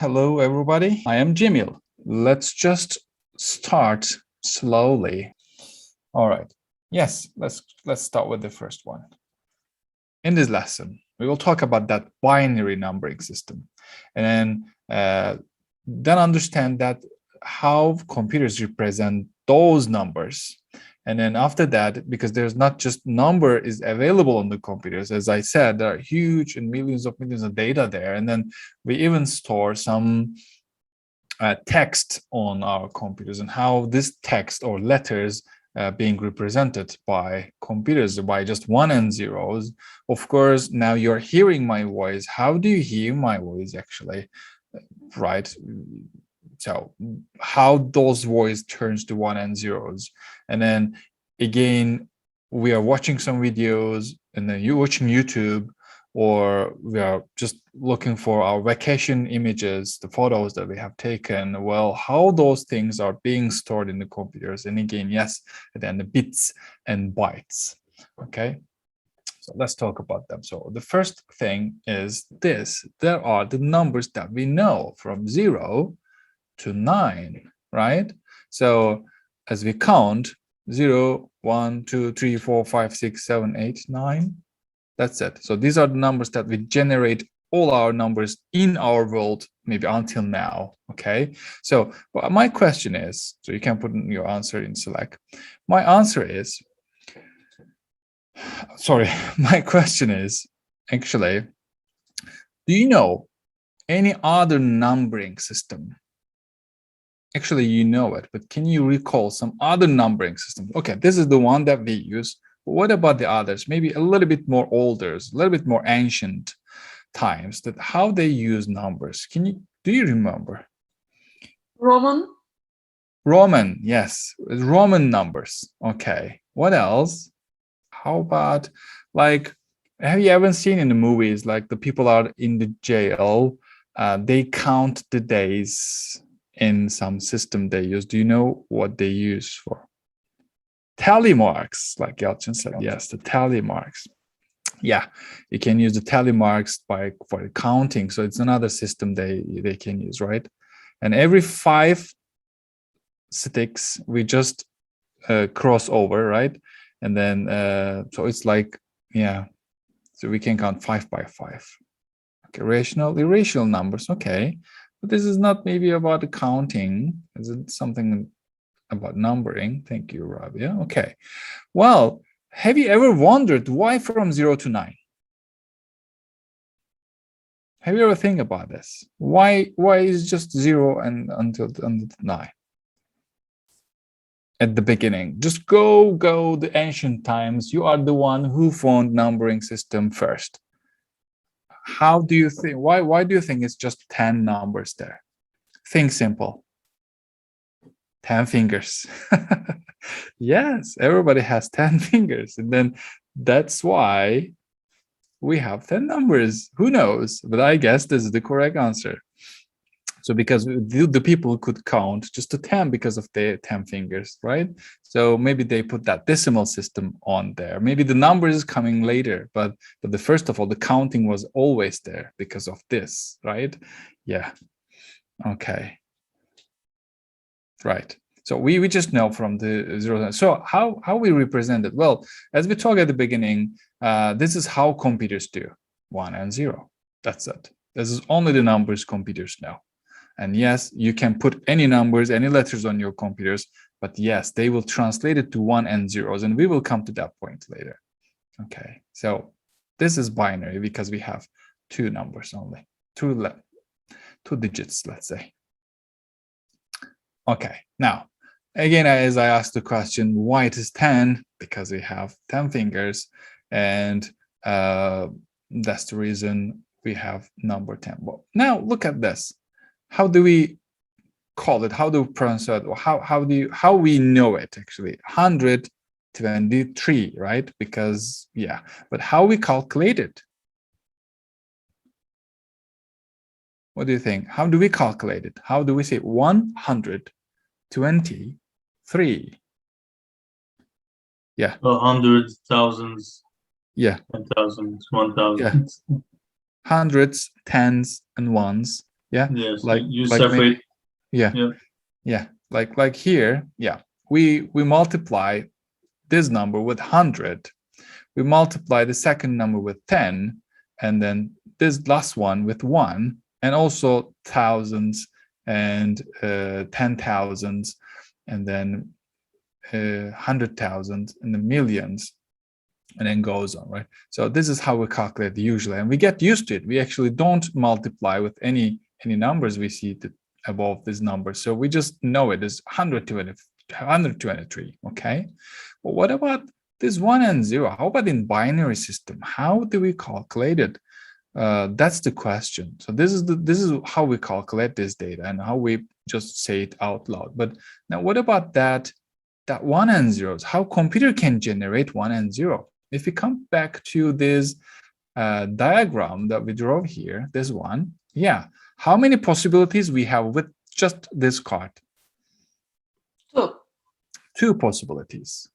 Hello, everybody. I am Jamil. Let's just start slowly. All right. Yes, let's start with the first one. In this lesson, we will talk about that binary numbering system, and then understand that how computers represent those numbers. And then after that, because there's not just number is available on the computers, as I said, there are huge and millions of data there. And then we even store some text on our computers and how this text or letters being represented by computers by just 1 and 0s. Of course, now you're hearing my voice. How do you hear my voice actually? Right? So how those voice turns to 1 and 0s. And then again, we are watching some videos and then you're watching YouTube, or we are just looking for our vacation images, the photos that we have taken. Well, how those things are being stored in the computers. And again, yes, and then the bits and bytes. Okay. So let's talk about them. So the first thing is this. There are the numbers that we know from 0 to 9, right? So as we count 0, 1, 2, 3, 4, 5, 6, 7, 8, 9. That's it. So these are the numbers that we generate all our numbers in our world, maybe until now. Okay. So my question is, so you can put your answer in Slack. My answer is, sorry, my question is actually, do you know any other numbering system? Actually, you know it, but can you recall some other numbering system? Okay, this is the one that we use. But what about the others? Maybe a little bit more older, a little bit more ancient times, that how they use numbers. Do you remember? Roman, yes, Roman numbers. Okay, what else? How about, like, have you ever seen in the movies, like the people are in the jail, they count the days in some system they use. Do you know what they use for? Tally marks, like Yelchin said. Yes, the tally marks. Yeah, you can use the tally marks for counting. So it's another system they can use, right? And every 5 sticks we just cross over, right? And then so it's like, yeah, so we can count 5 by 5. Okay, rational, irrational numbers. Okay, but this is not maybe about the counting. Is it something about numbering? Thank you, Rabia. Okay, well, have you ever wondered why from 0 to 9? Have you ever think about this? Why is just 0 and until 9 at the beginning? Just go the ancient times. You are the one who found numbering system first. How do you think? Why do you think it's just 10 numbers there? Think simple. 10 fingers. Yes, everybody has 10 fingers, and then that's why we have 10 numbers. Who knows? But I guess this is the correct answer. So because the people could count just to 10 because of their 10 fingers, right? So maybe they put that decimal system on there. Maybe the number is coming later, but the first of all, the counting was always there because of this, right? Yeah. Okay. Right. So we just know from the 0. So how we represent it? Well, as we talked at the beginning, this is how computers do 1 and 0. That's it. This is only the numbers computers know. And yes, you can put any numbers, any letters on your computers, but yes, they will translate it to 1 and 0s, and we will come to that point later. Okay, so this is binary because we have 2 numbers only, 2 digits, let's say. Okay, now, again, as I asked the question, why it is 10? Because we have 10 fingers, and that's the reason we have number 10. Well, now look at this. How do we call it? How do we pronounce it? Or how we know it actually? 123, right? Because yeah, but how we calculate it? What do you think? How do we calculate it? How do we say 123? Yeah. Hundreds, thousands. Yeah. 10,000, 1,000. Yeah. Hundreds, tens, and ones. Yeah, Yes, like you like when, separate. yeah, Yeah. yeah, like here, yeah, we multiply this number with 100, we multiply the second number with 10, and then this last one with 1, and also thousands and 10,000s, and then 100,000 and the millions, and then goes on, right? So this is how we calculate usually, and we get used to it. We actually don't multiply with any numbers we see that above this number, so we just know it is 123. Okay, but what about this 1 and 0? How about in binary system? How do we calculate it? That's the question. So this is how we calculate this data and how we just say it out loud. But now, what about that 1 and 0s? How computer can generate 1 and 0? If we come back to this diagram that we draw here, this one, yeah, how many possibilities we have with just this card? Two possibilities.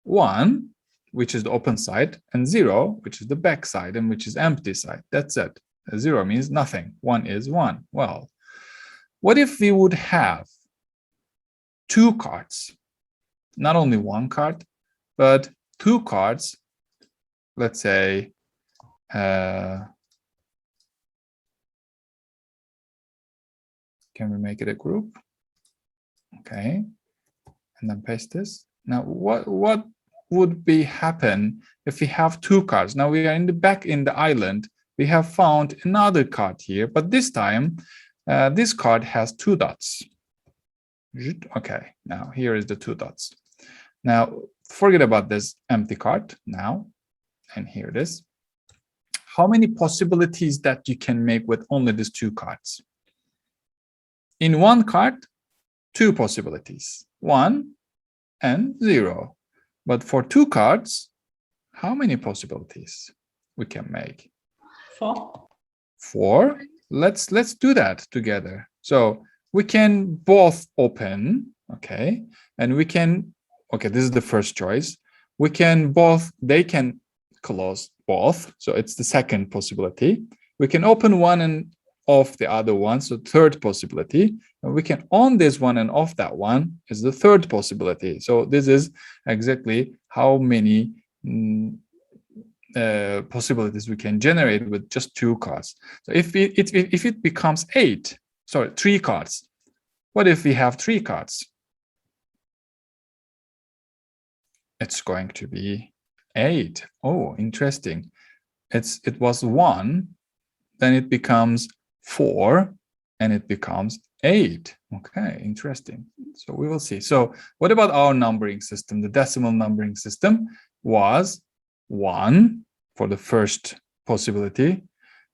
1, which is the open side, and 0, which is the back side, and which is empty side. That's it. 0 means nothing. 1 is 1. Well, what if we would have 2 cards? Not only 1 card, but 2 cards. Let's say can we make it a group? Okay, and then paste this. Now, what would be happen if we have 2 cards? Now we are in the island. We have found another card here, but this time this card has 2 dots. Okay, now here is the 2 dots. Now forget about this empty card now, and here it is. How many possibilities that you can make with only these 2 cards? In 1 card, 2 possibilities, 1 and 0. But for 2 cards, how many possibilities we can make? 4. 4. Let's do that together. So we can both open, okay, and we can, okay, this is the first choice. We can both, they can close both, so it's the second possibility. We can open one and off the other one, so third possibility. And we can on this one and off that one is the third possibility. So this is exactly how many possibilities we can generate with just 2 cards. So if it becomes 3 cards, what if we have 3 cards? It's going to be 8. Oh, interesting. It was 1, then it becomes 4, and it becomes 8. Okay, interesting. So we will see. So what about our numbering system? The decimal numbering system was 1 for the first possibility,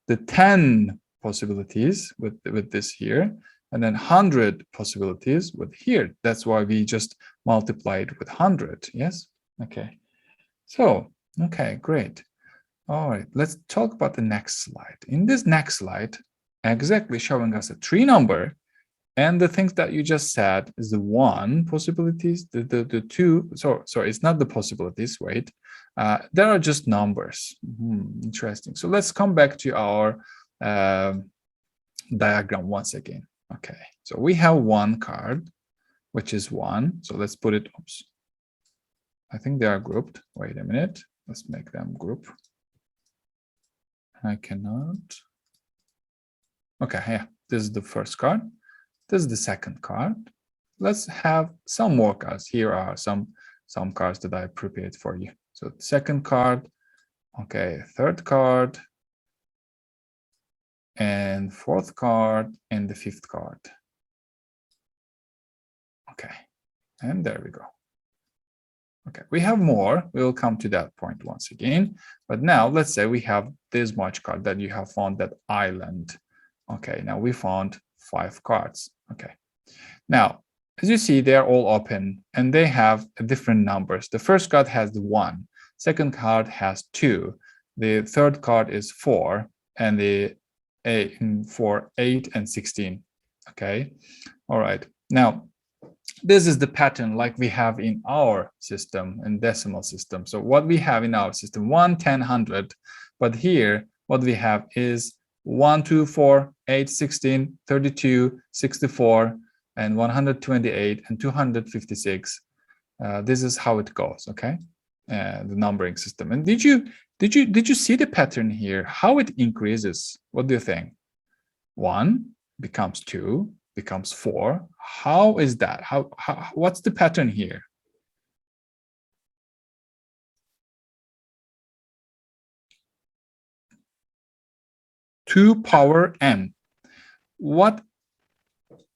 the 10 possibilities with this here, and then 100 possibilities with here. That's why we just multiplied with 100. Yes. Okay. So, okay, great. All right, let's talk about the next slide. In this next slide, exactly showing us a 3 number, and the things that you just said is the 1 possibilities, the 2. Sorry, it's not the possibilities. Wait, there are just numbers. Interesting. So let's come back to our diagram once again. Okay, so we have 1 card, which is 1. So let's put it. Oops. I think they are grouped. Wait a minute. Let's make them group. I cannot. Okay, yeah, this is the first card. This is the second card. Let's have some more cards. Here are some cards that I prepared for you. So second card, okay, third card, and fourth card, and the fifth card. Okay, and there we go. Okay, we have more. We will come to that point once again. But now let's say we have this much card that you have found that island. Okay, now we found 5 cards. Okay, now as you see, they're all open and they have different numbers. The first card has the 1, second card has 2, the third card is 4, and the 8 and 16. Okay, all right. Now this is the pattern like we have in our system, in decimal system. So what we have in our system, 1, 10, 100, but here what we have is 1, 2, 4, 8, 16, 32, 64, and 128, and 256. This is how it goes, okay? The numbering system. And did you see the pattern here? How it increases? What do you think? 1 becomes 2, becomes 4. How is that? What's the pattern here? Two power n. What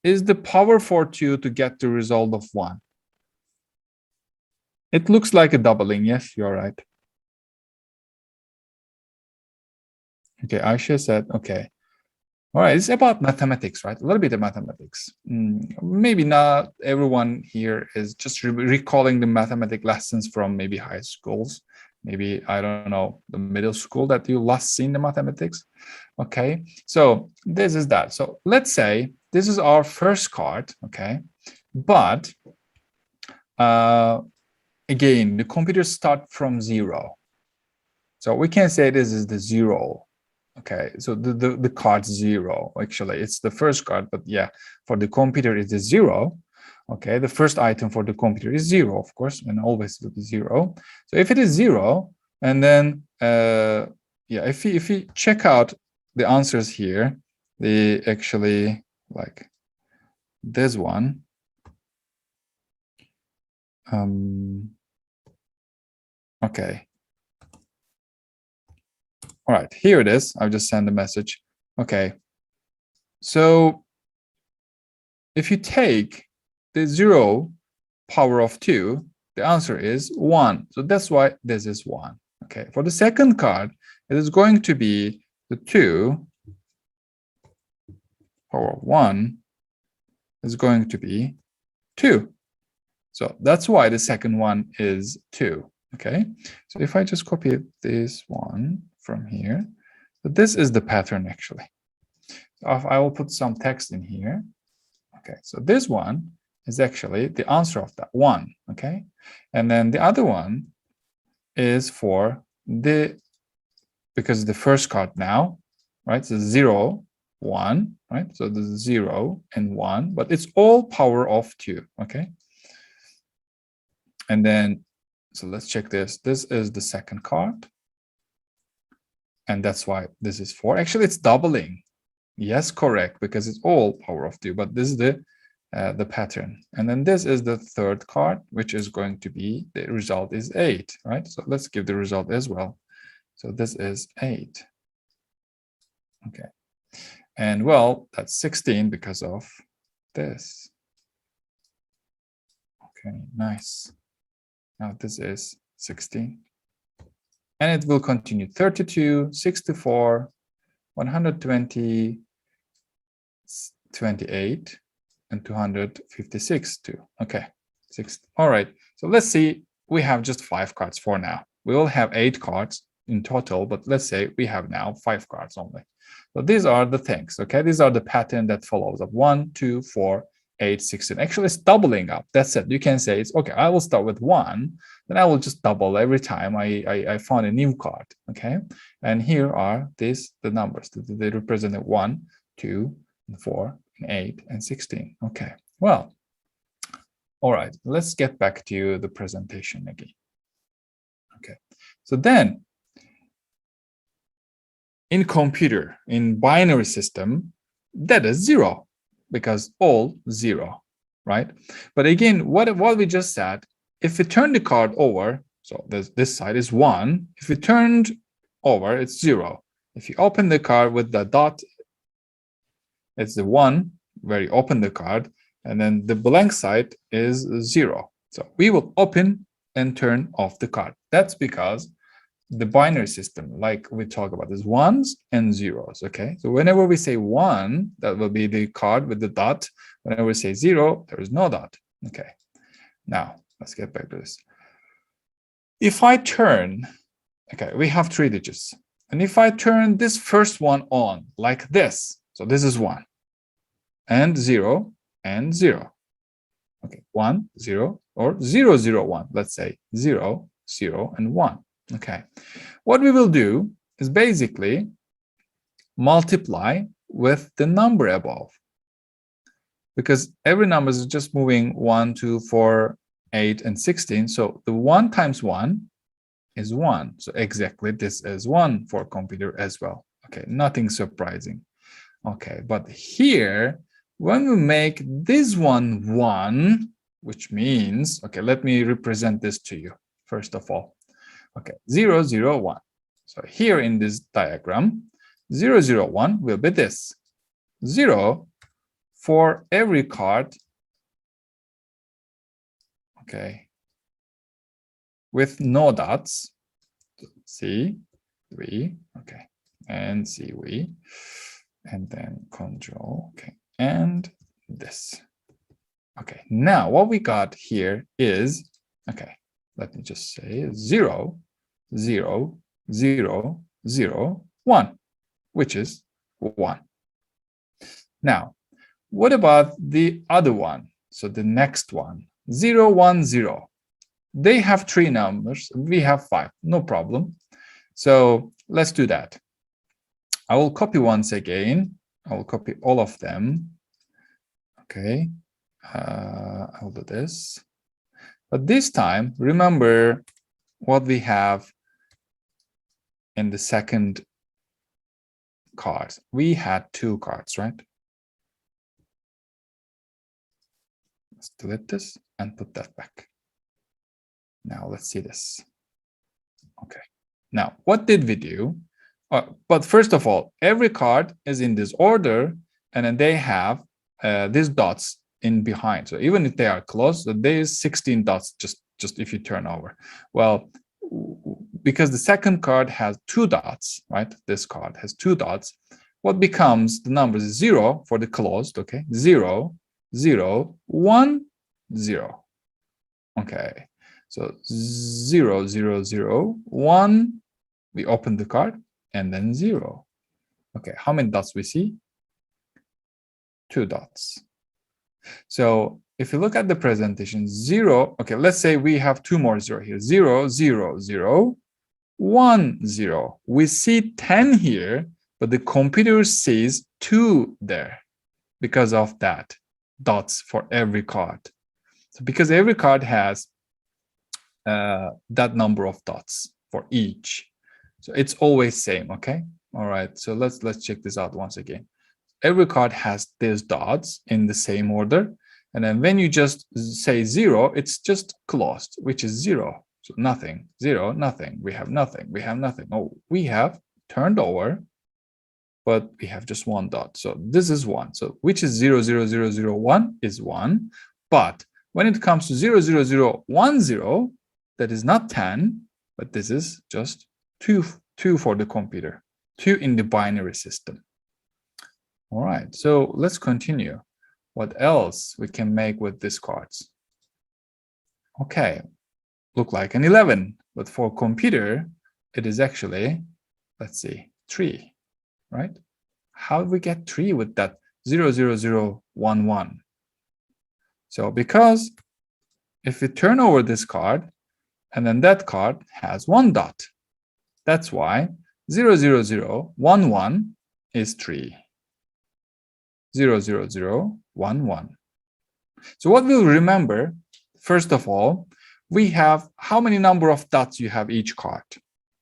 is the power for 2 to get the result of 1? It looks like a doubling. Yes, you're right. Okay, Aisha said, okay. All right, it's about mathematics, right? A little bit of mathematics. Maybe not everyone here is just recalling the mathematics lessons from maybe high schools. Maybe, I don't know, the middle school that you last seen the mathematics. Okay, so this is that. So let's say this is our first card, okay? But again, the computers start from 0. So we can say this is the 0. Okay, so the card 0, actually, it's the first card, but yeah, for the computer, it's a 0. Okay, the first item for the computer is 0, of course, and always will be 0. So if it is 0, and then, yeah, if we check out the answers here, they actually, like this one, okay. All right, here it is. I'll just send a message. Okay. So if you take the 0 power of 2, the answer is 1. So that's why this is 1. Okay. For the second card, it is going to be the 2 power of 1 is going to be 2. So that's why the second one is 2. Okay. So if I just copy this one from here, so this is the pattern actually. So I will put some text in here. Okay, so this one is actually the answer of that 1. Okay, and then the other one is for because the first card now, right? So 0, 1, right? So the 0 and 1, but it's all power of 2. Okay, and then so let's check this. This is the second card. And that's why this is 4. Actually, it's doubling. Yes, correct, because it's all power of 2, but this is the pattern. And then this is the third card, which is going to be, the result is 8, right? So let's give the result as well. So this is 8. Okay. And well, that's 16 because of this. Okay, nice. Now this is 16. And it will continue 32, 64, 120, 28, and 256 too. Okay, 6. All right. So let's see. We have just 5 cards for now. We will have 8 cards in total, but let's say we have now 5 cards only. So these are the things. Okay, these are the pattern that follows up 1, 2, 4, 8, 16. Actually, it's doubling up. That's it. You can say it's okay. I will start with 1, then I will just double every time I found a new card. Okay, and here are the numbers. They represent 1, 2, 4, 8, and 16. Okay, well, all right, let's get back to the presentation again. Okay, so then in computer, in binary system, that is 0 because all 0, right? But again, what we just said, if we turn the card over, so this side is 1. If we turned over, it's 0. If you open the card with the dot, it's the 1 where you open the card, and then the blank side is 0. So we will open and turn off the card. That's because the binary system, like we talk about, is 1s and 0s. Okay, so whenever we say 1, that will be the card with the dot. Whenever we say 0, there is no dot. Okay, now let's get back to this. If I turn, okay, we have 3 digits, and if I turn this first one on like this, so this is 1 and 0 and 0. Okay, 1, 0, or 0, 0, 1. Let's say 0, 0, and 1. Okay, what we will do is basically multiply with the number above. Because every number is just moving 1, 2, 4, 8, and 16. So the 1 times 1 is 1. So exactly this is 1 for computer as well. Okay, nothing surprising. Okay, but here, when we make this one 1, which means, okay, let me represent this to you, first of all. Okay, 0, 0, 1. So here in this diagram, 0, 0, 1 will be this. 0 for every card, okay, with no dots, C, V, okay, and C, V, and then control, okay, and this. Okay, now what we got here is, okay, let me just say 0, 0, 0, 0, 1, which is 1. Now, what about the other one? So the next one, 0, 1, 0. They have 3 numbers. We have 5. No problem. So let's do that. I will copy once again. I will copy all of them. Okay. I'll do this. But this time, remember what we have in the second card. We had 2 cards, right? Let's delete this and put that back. Now let's see this. Okay. Now, what did we do? But first of all, every card is in this order, and then they have these dots in behind. So even if they are close, there is 16 dots just if you turn over. Well, because the second card has 2 dots, right? This card has 2 dots. What becomes the numbers is 0 for the closed, okay? 0, 0, 1, 0. Okay. So 0, 0, 0, 1, we open the card, and then 0. Okay, how many dots we see? 2 dots. So if you look at the presentation, 0, okay, let's say we have 2 more 0 here. 0, 0, 0, 1, 0. We see 10 here, but the computer sees 2 there because of that, dots for every card. So because every card has that number of dots for each. So it's always same, okay? All right, so let's check this out once again. Every card has these dots in the same order. And then when you just say 0, it's just closed, which is 0. So nothing, 0, nothing. We have nothing, we have nothing. Oh, we have turned over, but we have just 1 dot. So this is 1. So which is 0, 0, 0, 0, 1 is 1. But when it comes to 0, 0, 0, 1, 0, that is not 10, but this is just 2 for the computer, 2 in the binary system. All right, so let's continue. What else we can make with these cards? Okay, look like an 11, but for computer, it is actually, let's see, 3, right? How do we get 3 with that 0, 0, 0, 1, 1? So because if we turn over this card, and then that card has 1 dot. That's why 0, 0, 0, 1, 1 is 3. 0, 0, 0, 1, 1. So what we'll remember, first of all, we have how many number of dots you have each card.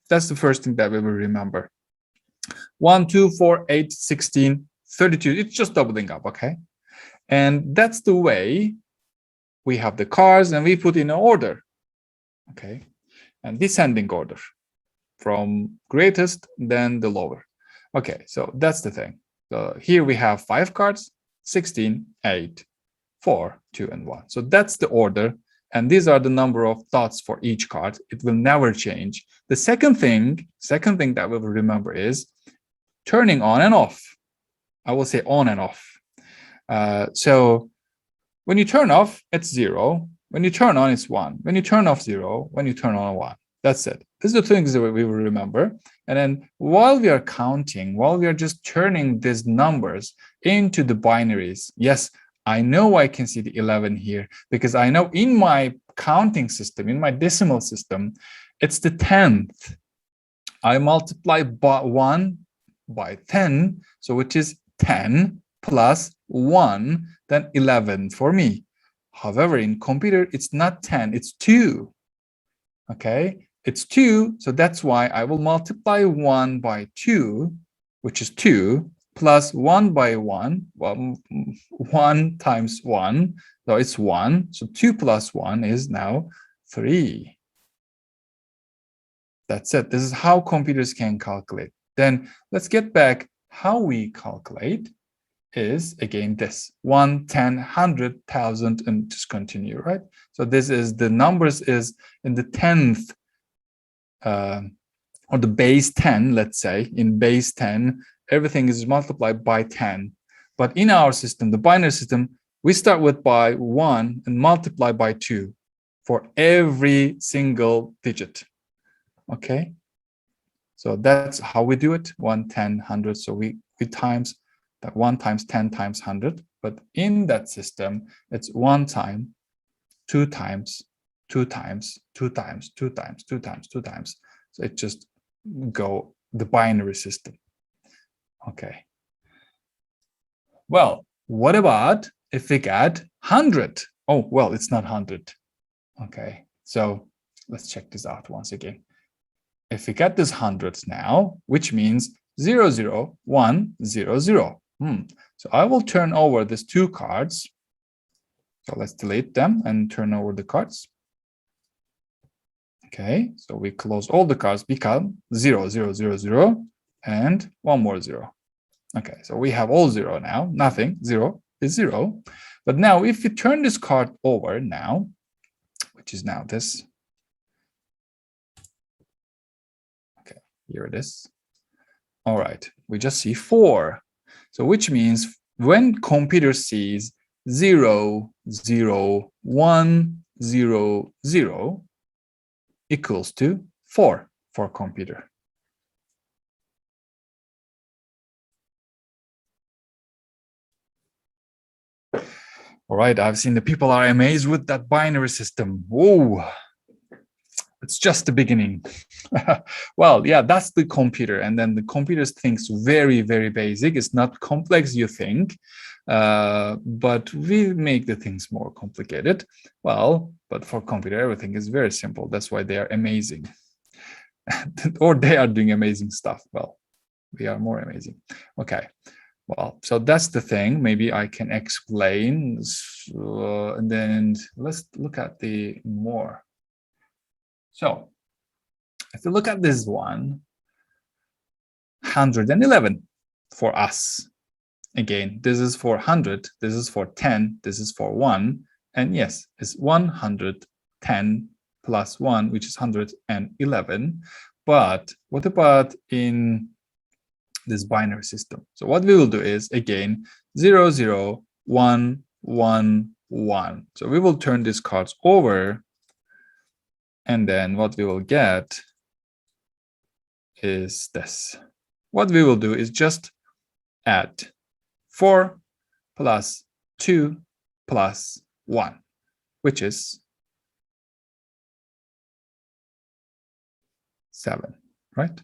That's the first thing that we will remember. 1, 2, 4, 8, 16, 32. It's just doubling up, okay? And that's the way we have the cards, and we put in an order, okay? And descending order from greatest, then the lower. Okay, so that's the thing. So here we have 5 cards, 16, 8, 4, 2, and 1. So that's the order. And these are the number of dots for each card. It will never change. The second thing that we will remember is turning on and off. I will say on and off. So when you turn off, it's 0. When you turn on, it's 1. When you turn off, 0. When you turn on, 1. That's it. These are the things that we will remember. And then while we are counting, while we are just turning these numbers into the binaries, yes, I know I can see the 11 here because I know in my counting system, in my decimal system, it's the 10th. I multiply 1 by 10, so which is 10 plus 1, then 11 for me. However, in computer, it's not 10, it's 2. Okay, it's 2, so that's why I will multiply 1 by 2, which is 2, plus 1 by 1, well, 1 times 1, so it's 1, so 2 plus 1 is now 3. That's it. This is how computers can calculate. Then let's get back. How we calculate is, again, this 1, 10, 100, 1,000, and just continue, right? So this is, the numbers is in the 10th, or the base 10, let's say. In base 10, everything is multiplied by 10. But in our system, the binary system, we start with by 1 and multiply by 2 for every single digit. Okay, so that's how we do it. 1, 10, 100. So we times that 1 times 10 times 100. But in that system, it's 1 time, 2 times, 2 times, 2 times, 2 times, 2 times, 2 times. So it just go the binary system. Okay. Well, what about if we get 100? Oh, well, it's not 100. Okay, so let's check this out once again. If we get this hundreds now, which means 0, 0, 1, 0, 0. So I will turn over these 2 cards. So let's delete them and turn over the cards. Okay, so we close all the cards, become 0, 0, 0, 0, and 1 more 0. Okay, so we have all 0 now, nothing, 0 is 0. But now if we turn this card over now, which is now this, here it is. All right, we just see 4. So which means when computer sees 0, 0, 1, 0, 0 equals to 4 for computer. All right, I've seen the people are amazed with that binary system. Whoa. It's just the beginning. Well, yeah, that's the computer. And then the computer thinks very, very basic. It's not complex, you think, but we make the things more complicated. Well, but for computer, everything is very simple. That's why they are amazing. Or they are doing amazing stuff. Well, we are more amazing. Okay. Well, so that's the thing. Maybe I can explain. And then let's look at the more. So if you look at this one, 111 for us. Again, this is for 100, this is for 10, this is for 1. And yes, it's 110 plus 1, which is 111. But what about in this binary system? So what we will do is, again, 0, 0, 1, 1, 1. So we will turn these cards over. And then what we will get is this. What we will do is just add 4 plus 2 plus 1, which is 7, right?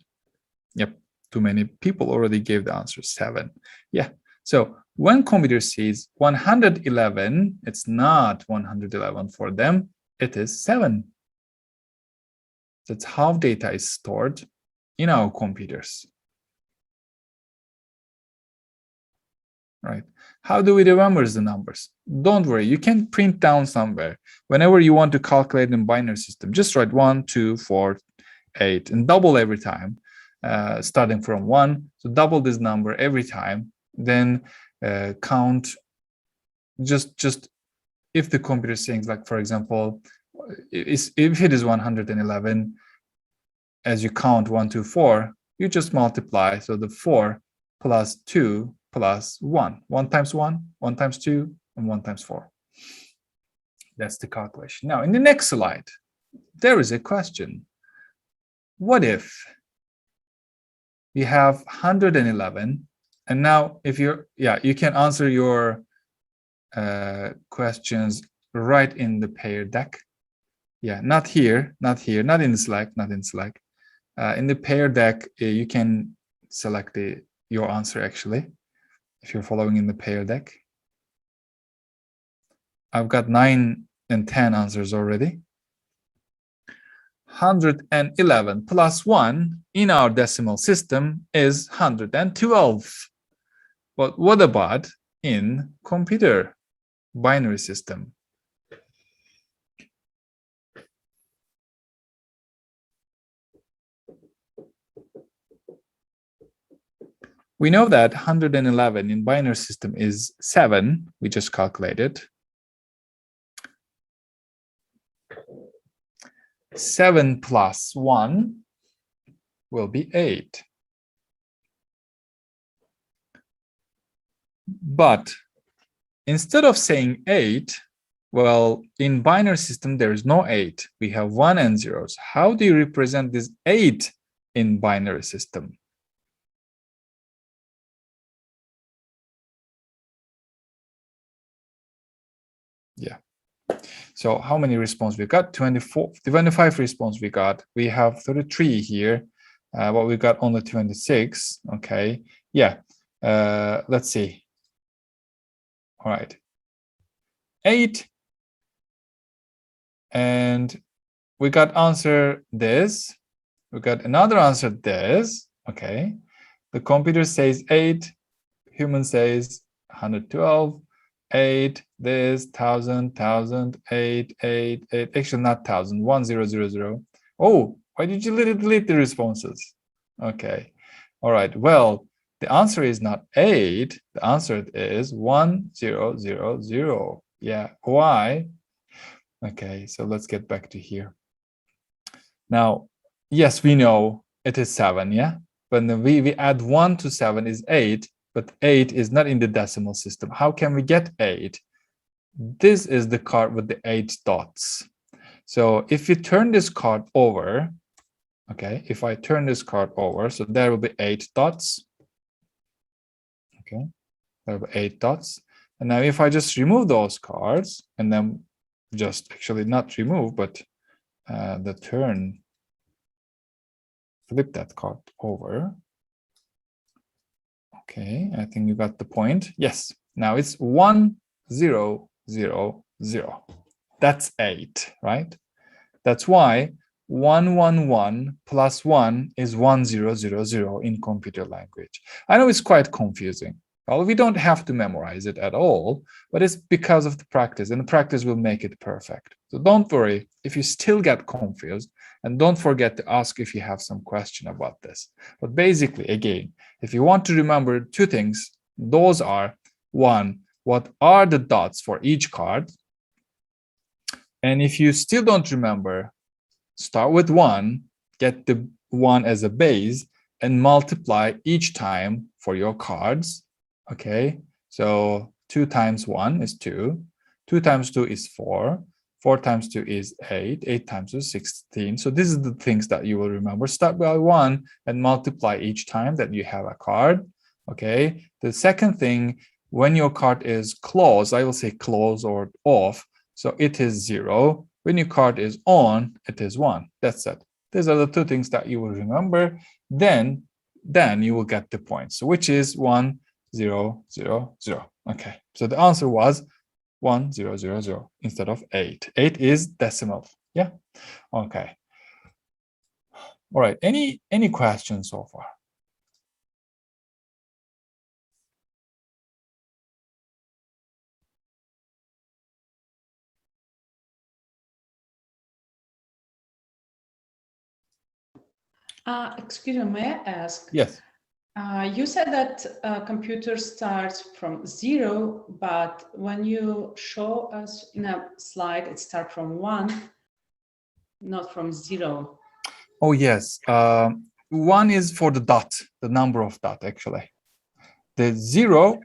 Yep, too many people already gave the answer 7. Yeah, so when computer sees 111, it's not 111 for them, it is 7. That's how data is stored in our computers. Right? How do we remember the numbers? Don't worry, you can print down somewhere. Whenever you want to calculate in binary system, just write 1, 2, 4, 8, and double every time, starting from 1. So double this number every time, then count just if the computer thinks, like, for example, if it is 111, as you count 1, 2, 4, you just multiply. So the 4 plus 2 plus 1. 1 times 1, 1 times 2, and 1 times 4. That's the calculation. Now, in the next slide, there is a question. What if you have 111, and now if you're, you can answer your questions right in the pair deck. Yeah, not here, not in Slack, not in Slack. In the pair deck, you can select the your answer actually, if you're following in the pair deck. I've got 9 and 10 answers already. 111 plus 1 in our decimal system is 112. But what about in computer binary system? We know that 111 in binary system is 7. We just calculated. 7 plus 1 will be 8. But instead of saying 8, well, in binary system, there is no 8. We have 1 and zeros. How do you represent this 8 in binary system? Yeah. So how many responses we got? 25 response we got. We have 33 here, but we got only 26. Okay. Yeah. Let's see. All right. 8. And we got answer this. We got another answer this. Okay. The computer says 8. Human says 112. 8, this, 1,000, 8, 8, 8, actually not 1,000, 1,000. Oh, why did you delete the responses? Okay, all right, well, the answer is not 8, the answer is 1,000. Yeah, why? Okay, so let's get back to here. Now, yes, we know it is 7, yeah? But then we add 1 to 7 is 8, but 8 is not in the decimal system. How can we get 8? This is the card with the 8 dots. So if you turn this card over, okay, if I turn this card over, so there will be 8 dots. Okay, there will be 8 dots. And now if I just remove those cards and then just actually not remove, but the turn, flip that card over. Okay, I think you got the point. Yes, now it's 1, 0, 0, 0. That's 8, right? That's why 111 plus 1 is 1000 in computer language. I know it's quite confusing. Well, we don't have to memorize it at all, but it's because of the practice, and the practice will make it perfect. So don't worry if you still get confused, and don't forget to ask if you have some question about this. But basically, again, if you want to remember 2 things, those are, 1, what are the dots for each card? And if you still don't remember, start with 1, get the 1 as a base, and multiply each time for your cards. Okay, so 2 times 1 is 2, 2 times 2 is 4, 4 times 2 is 8, 8 times 2 is 16. So this is the things that you will remember. Start by 1 and multiply each time that you have a card. Okay, the second thing, when your card is closed, I will say close or off, so it is 0. When your card is on, it is 1. That's it. These are the 2 things that you will remember. Then you will get the points, which is 1, 0, 0, 0. Okay, so the answer was 1, 0, 0, 0 instead of 8. 8 is decimal. Yeah. Okay. All right. Any questions so far? Excuse me, may I ask? Yes. You said that computer starts from 0, but when you show us in a slide, it starts from 1, not from 0. Oh, yes. 1 is for the dot, the number of dot, actually. The 0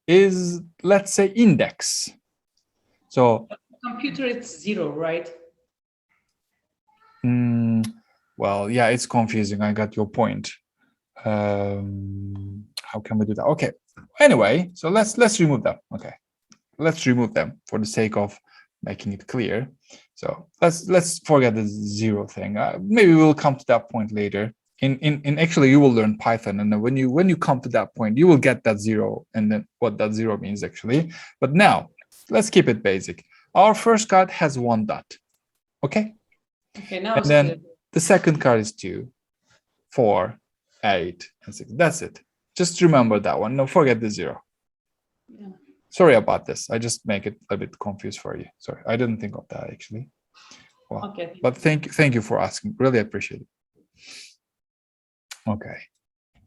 is, let's say, index. So Computer, it's 0, right? Well, yeah, it's confusing. I got your point. How can we do that? Okay. Anyway, so let's remove them. Okay, let's remove them for the sake of making it clear. So let's forget the 0 thing. Maybe we'll come to that point later in actually you will learn Python, and then when you come to that point, you will get that 0 and then what that 0 means actually. But now let's keep it basic. Our first card has 1 dot. Okay. Okay, now And it's then clear. the second card is 2, 4, 8, and 6. That's it. Just remember that one. No, forget the 0. Yeah. Sorry about this. I just make it a bit confused for you. Sorry, I didn't think of that actually. Well, Okay. but thank you for asking. Really appreciate it. Okay.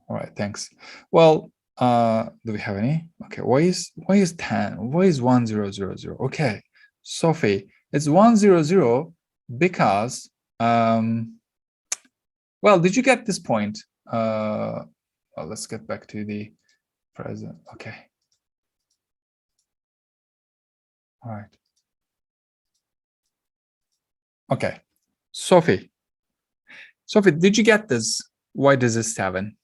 All right. Thanks. Well, do we have any? Okay. Why is 10? Why is 1000? Okay, Sophie, it's 100 because well, did you get this point? Well, let's get back to the present. Okay. All right. Okay. Sophie, did you get this? Why does it 7?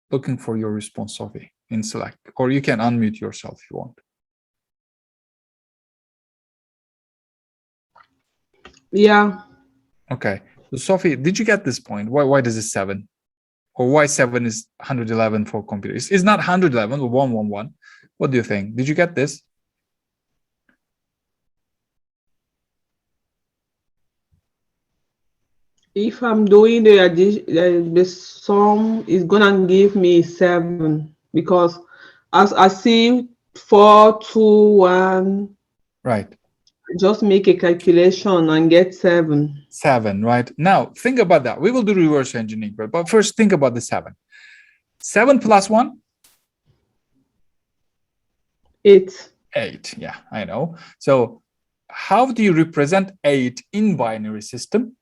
Looking for your response, Sophie, in Slack, or you can unmute yourself if you want. Yeah. Okay. So Sophie, did you get this point? Why does it 7? Or why 7 is 111 for computers? It's not 111 or 111. What do you think? Did you get this? If I'm doing the addition, the sum is gonna give me 7 because as I see 4, 2, 1, Right. just make a calculation and get 7. 7, right? Now think about that. We will do reverse engineering, but first think about the 7. 7 plus 1? 8. 8. Yeah, I know. So how do you represent 8 in binary system?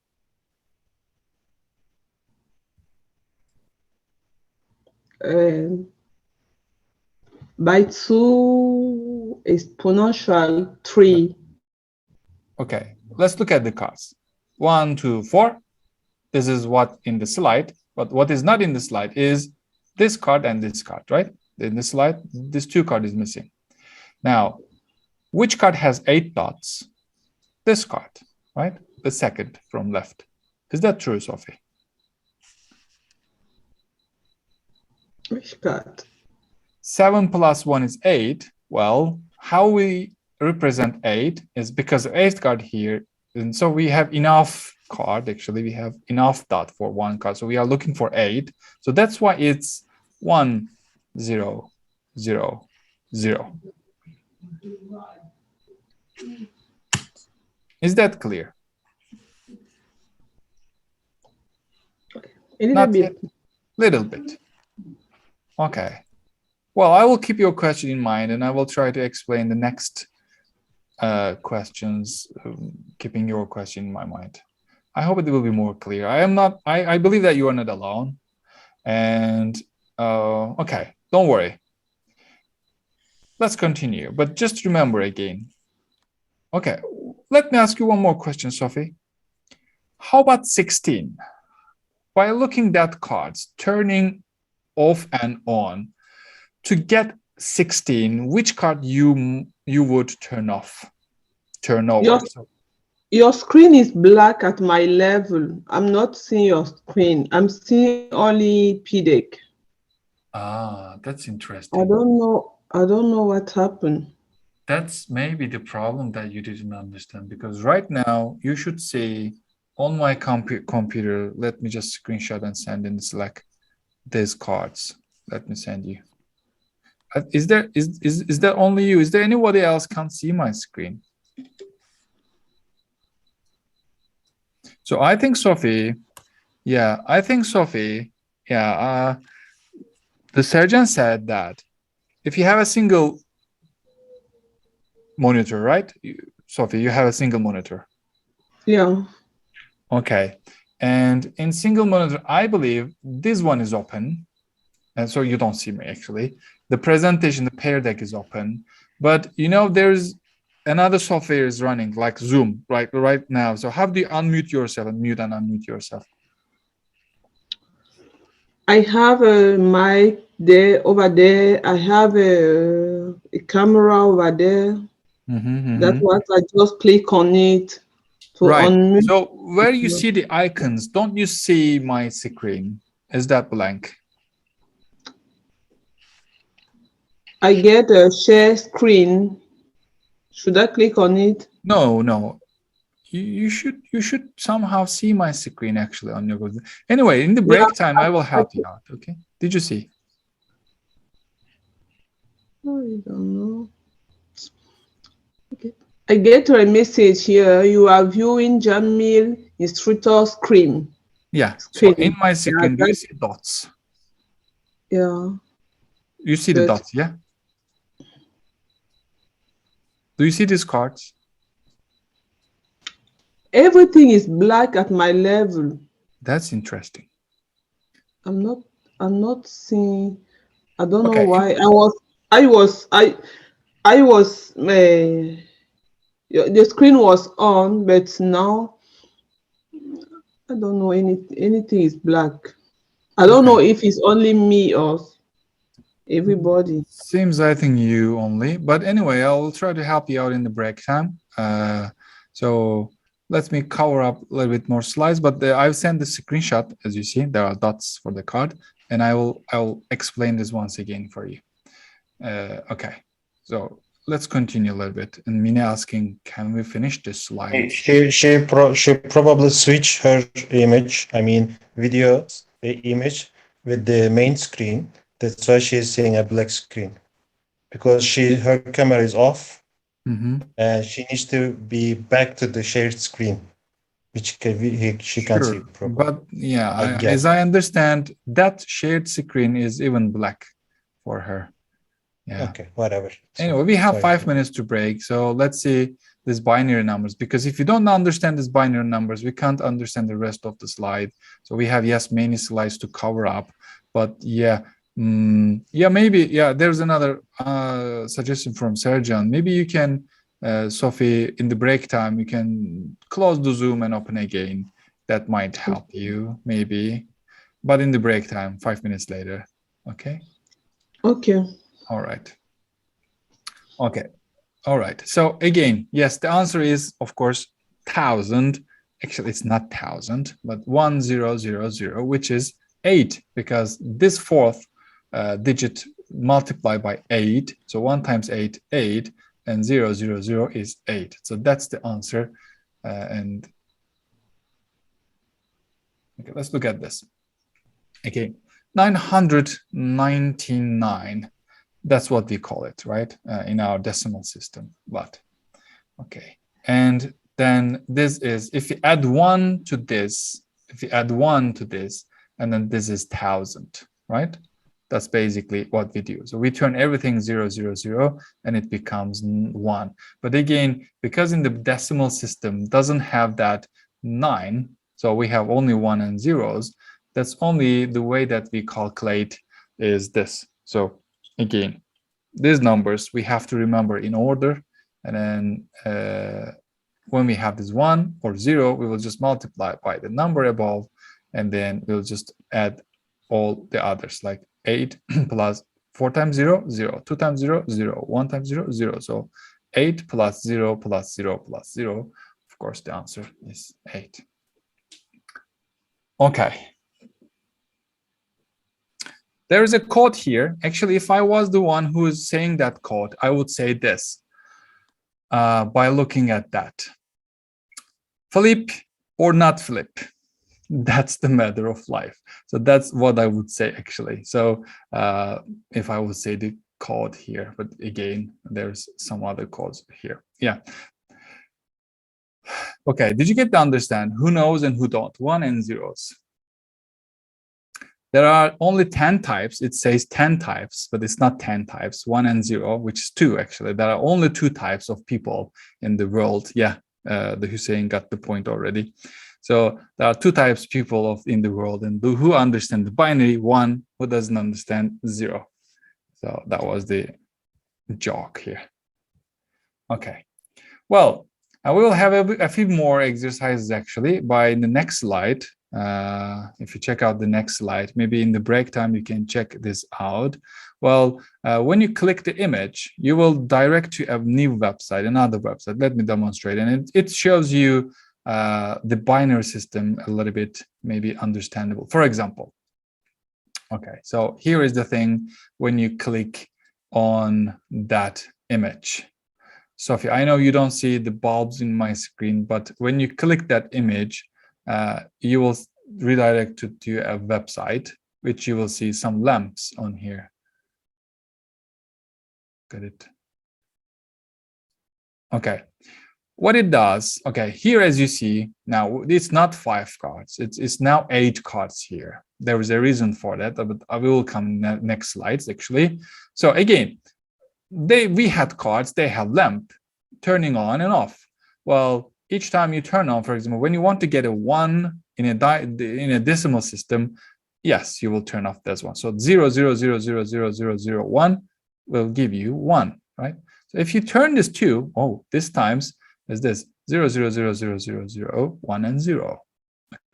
By 2 exponential 3. Okay, let's look at the cards. 1, 2, 4. This is what in the slide, but what is not in the slide is this card and this card, right? In the slide, this 2 card is missing. Now, which card has 8 dots? This card, right? The second from left. Is that true, Sophie? Which card? 7 plus 1 is 8. Well, how we represent 8 is because the 8th card here, and so we have enough card. Actually, we have enough dot for 1 card. So we are looking for 8. So that's why it's 1, 0, 0, 0. Is that clear? A little Not bit. yet. Little bit. Okay. Well, I will keep your question in mind, and I will try to explain the next questions, keeping your question in my mind. I hope it will be more clear. I believe that you are not alone. And okay, don't worry. Let's continue, but just remember again. Okay, let me ask you one more question, Sophie. How about 16? By looking at cards, turning off and on, to get 16, which card you would turn off, turn over? Your screen is black at my level. I'm not seeing your screen. I'm seeing only PDEC. Ah, that's interesting. I don't know what happened. That's maybe the problem that you didn't understand, because right now you should see on my computer, let me just screenshot and send in Slack these cards. Let me send you. Is that only you? Is there anybody else can't see my screen? So I think Sophie, the surgeon said that if you have a single monitor, right? Sophie, you have a single monitor. Yeah. Okay. And in single monitor, I believe this one is open. And so you don't see me actually. The presentation, the Pear Deck is open. But you know, there's another software is running like Zoom right now. So how do you unmute yourself and mute and unmute yourself? I have a mic there over there. I have a camera over there. That's what I just click on it to Right. unmute. So where you see the icons, don't you see my screen? Is that blank? I get a share screen. Should I click on it? No, no. You should somehow see my screen actually on your. Anyway, in the break time, I will help you out. Okay. Did you see? I don't know. Okay. I get a message here. You are viewing Jamil instructor screen. Yeah. So Screen. in my screen, do you that- see dots? Yeah. You see the But- dots, yeah? Do you see these cards? Everything is black at my level. That's interesting. I'm not seeing. I don't know Okay. why. The screen was on, but now I don't know anything is black. I don't know if it's only me or everybody. Seems I think you only, but anyway, I'll try to help you out in the break time. So let me cover up a little bit more slides, but I've sent the screenshot. As you see, there are dots for the card, and I will explain this once again for you. Okay, so let's continue a little bit. And Mine asking, can we finish this slide? She probably switch her image, I mean video image with the main screen. That's why she's seeing a black screen, because her camera is off, and she needs to be back to the shared screen, which she can't see. Probably. But yeah, as I understand, that shared screen is even black for her. Yeah. Okay, whatever. Anyway, we have 5 minutes to break. So let's see these binary numbers, because if you don't understand these binary numbers, we can't understand the rest of the slide. So we have, yes, many slides to cover up, but yeah, maybe, there's another suggestion from Serjan. Maybe you can, Sophie, in the break time, you can close the Zoom and open again. That might help you, maybe, but in the break time, 5 minutes later. Okay. Okay. All right. Okay. All right. So again, yes, the answer is, of course, 1000. Actually, it's not 1000, but 1000, which is 8, because this fourth digit multiplied by 8. So 1 times 8, 8, and 000 is 8. So that's the answer. And okay, let's look at this. Okay, 999. That's what we call it, right? In our decimal system, but okay. And then this is, if you add 1 to this, and then this is 1000, right? That's basically what we do. So we turn everything 000, and it becomes 1. But again, because in the decimal system doesn't have that 9, so we have only 1 and zeros, that's only the way that we calculate is this. So again, these numbers we have to remember in order, and then when we have this 1 or 0, we will just multiply by the number above, and then we'll just add all the others, like 8 plus 4 times 0, 0, 2 times 0, 0, 1 times 0, 0. So 8 plus 0 plus 0 plus 0. Of course, the answer is 8. Okay. There is a code here. Actually, if I was the one who is saying that code, I would say this by looking at that. Flip or not flip. That's the matter of life. So that's what I would say, actually. So if I would say the code here, but again, there's some other codes here. Yeah. Okay, did you get to understand who knows and who don't? 1 and zeros. There are only 10 types. It says 10 types, but it's not 10 types. 1 and 0, which is 2, actually. There are only 2 types of people in the world. Yeah, the Hussein got the point already. So there are 2 types of people in the world, and who understand the binary, 1, who doesn't understand 0. So that was the joke here. Okay. Well, we will have a few more exercises, actually, by the next slide. If you check out the next slide, maybe in the break time, you can check this out. Well, when you click the image, you will direct to a new website, another website. Let me demonstrate. And it shows you the binary system a little bit maybe understandable. For example, okay, so here is the thing when you click on that image. Sophie, I know you don't see the bulbs in my screen, but when you click that image, you will redirect to a website, which you will see some lamps on here. Got it? Okay. What it does, okay, here as you see, now it's not 5 cards, it's now 8 cards here. There is a reason for that, but I will come next slides actually. So again, we had cards, they have lamp turning on and off. Well, each time you turn on, for example, when you want to get a 1 in a decimal system, yes, you will turn off this one. So 0.0000001 will give you 1, right? So if you turn this 2, oh, this times is this 0.0000001 and 0.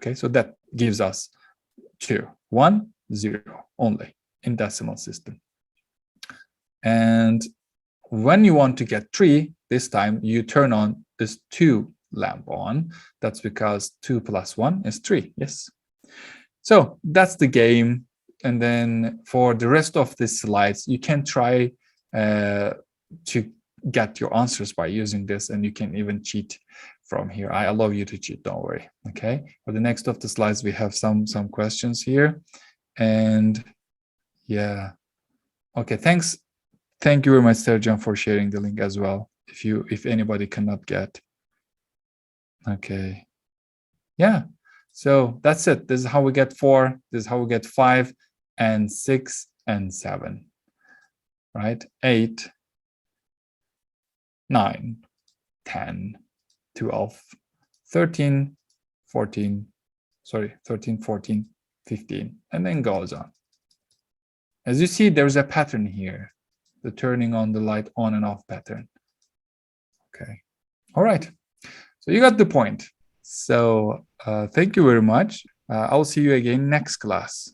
Okay, so that gives us 2, 1, 0 only in decimal system. And when you want to get 3, this time you turn on this 2 lamp on. That's because 2 plus 1 is 3. Yes. So that's the game. And then for the rest of the slides, you can try to get your answers by using this, and you can even cheat from here. I allow you to cheat, don't worry. Okay. For the next of the slides, we have some questions here. And yeah. Okay, thanks. Thank you very much, Serjan, for sharing the link as well. If anybody cannot get. Okay. Yeah. So that's it. This is how we get 4. This is how we get 5 and 6 and 7. Right? 8, 9, 10, 12, 13, 14, 13, 14, 15, and then goes on. As you see, there's a pattern here, the turning on the light on and off pattern. Okay. All right. So you got the point. So thank you very much. I'll see you again next class.